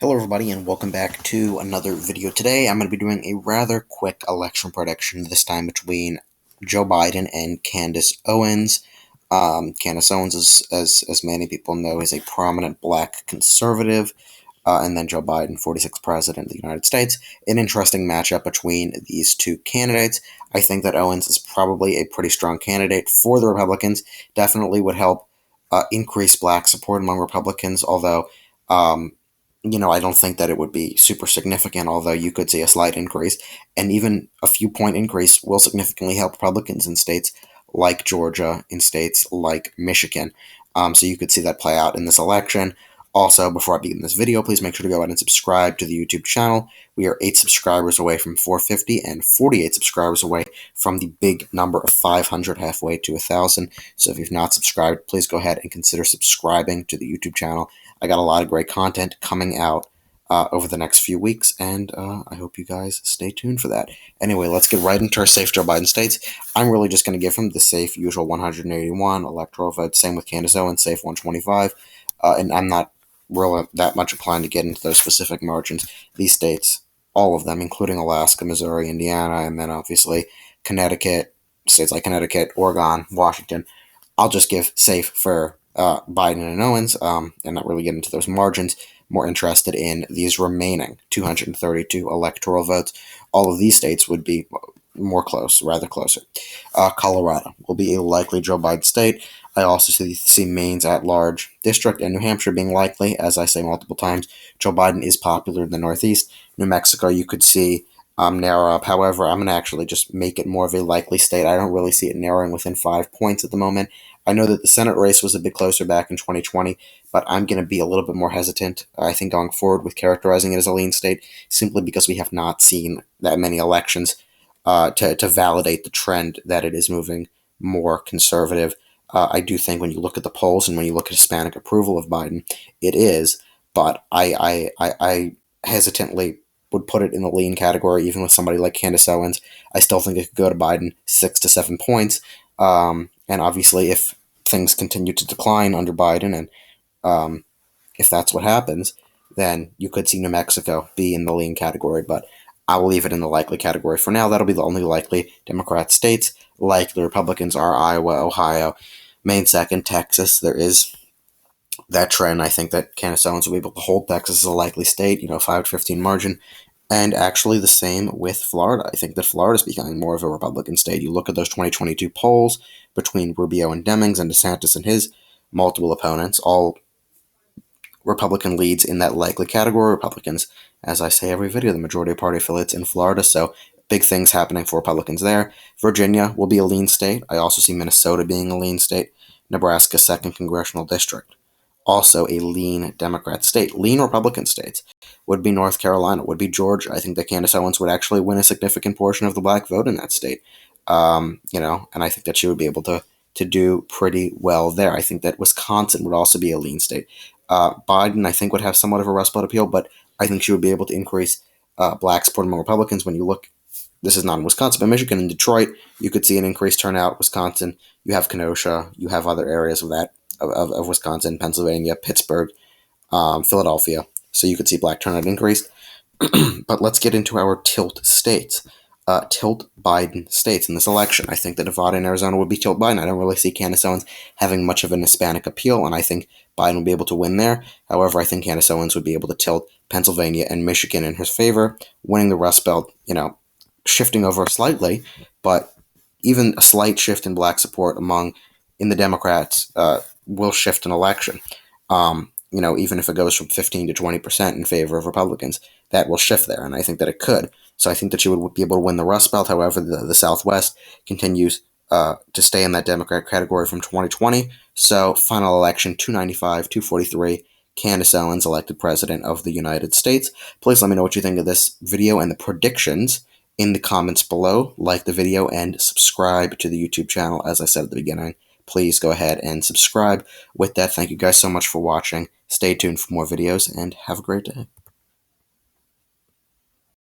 Hello everybody and welcome back to another video. Today I'm going to be doing a rather quick election prediction, this time between Joe Biden and Candace Owens. Candace Owens, as many people know, is a prominent black conservative, and then Joe Biden, 46th President of the United States. An interesting matchup between these two candidates. I think that Owens is probably a pretty strong candidate for the Republicans, definitely would help increase black support among Republicans, although I don't think that it would be super significant, although you could see a slight increase. And even a few point increase will significantly help Republicans in states like Georgia, in states like Michigan. So you could see that play out in this election. Also, before I begin this video, please make sure to go ahead and subscribe to the YouTube channel. We are 8 subscribers away from 450 and 48 subscribers away from the big number of 500, halfway to 1,000. So if you've not subscribed, please go ahead and consider subscribing to the YouTube channel. I got a lot of great content coming out over the next few weeks, and I hope you guys stay tuned for that. Anyway, let's get right into our safe Joe Biden states. I'm really just going to give him the safe usual 181 electoral votes. Same with Candace Owens, safe 125. And I'm not really that much inclined to get into those specific margins. These states, all of them, including Alaska, Missouri, Indiana, and then obviously Connecticut, states like Connecticut, Oregon, Washington, I'll just give safe for Biden and Owens, and not really get into those margins. More interested in these remaining 232 electoral votes. All of these states would be rather closer. Colorado will be a likely Joe Biden state. I also see Maine's at-large district and New Hampshire being likely. As I say multiple times, Joe Biden is popular in the Northeast. New Mexico, you could see narrow up. However, I'm going to actually just make it more of a likely state. I don't really see it narrowing within 5 points at the moment. I know that the Senate race was a bit closer back in 2020, but I'm going to be a little bit more hesitant, I think, going forward with characterizing it as a lean state, simply because we have not seen that many elections to validate the trend that it is moving more conservative. I do think when you look at the polls and when you look at Hispanic approval of Biden, it is, but I hesitantly would put it in the lean category, even with somebody like Candace Owens. I still think it could go to Biden 6 to 7 points. And obviously, if things continue to decline under Biden, and if that's what happens, then you could see New Mexico be in the lean category. But I will leave it in the likely category for now. That'll be the only likely Democrat states. Like the Republicans are Iowa, Ohio, Maine second, Texas. There is that trend. I think that Candace Owens will be able to hold Texas as a likely state, 5 to 15 margin. And actually the same with Florida. I think that Florida is becoming more of a Republican state. You look at those 2022 polls between Rubio and Demings and DeSantis and his multiple opponents, all Republican leads in that likely category. Republicans, as I say every video, the majority of party affiliates in Florida, so big things happening for Republicans there. Virginia will be a lean state. I also see Minnesota being a lean state. Nebraska, 2nd Congressional District, also a lean Democrat state. Lean Republican states would be North Carolina, would be Georgia. I think that Candace Owens would actually win a significant portion of the black vote in that state. And I think that she would be able to do pretty well there. I think that Wisconsin would also be a lean state. Biden, I think, would have somewhat of a Rust Belt appeal, but I think she would be able to increase black support among Republicans. When you look, this is not in Wisconsin, but Michigan and Detroit, you could see an increased turnout. Wisconsin, you have Kenosha, you have other areas of that, of Wisconsin, Pennsylvania, Pittsburgh, Philadelphia. So you could see black turnout increase. But let's get into our tilt states. Tilt Biden states in this election. I think that Nevada and Arizona would be tilt Biden. I don't really see Candace Owens having much of an Hispanic appeal, and I think Biden would be able to win there. However, I think Candace Owens would be able to tilt Pennsylvania and Michigan in his favor, winning the Rust Belt, shifting over slightly, but even a slight shift in black support in the Democrats will shift an election. Even if it goes from 15 to 20% in favor of Republicans, that will shift there, and I think that it could. So I think that she would be able to win the Rust Belt. However, the Southwest continues to stay in that Democrat category from 2020. So final election, 295, 243, Candace Owens elected President of the United States. Please let me know what you think of this video and the predictions in the comments below. Like the video and subscribe to the YouTube channel. As I said at the beginning, please go ahead and subscribe. With that, thank you guys so much for watching. Stay tuned for more videos and have a great day.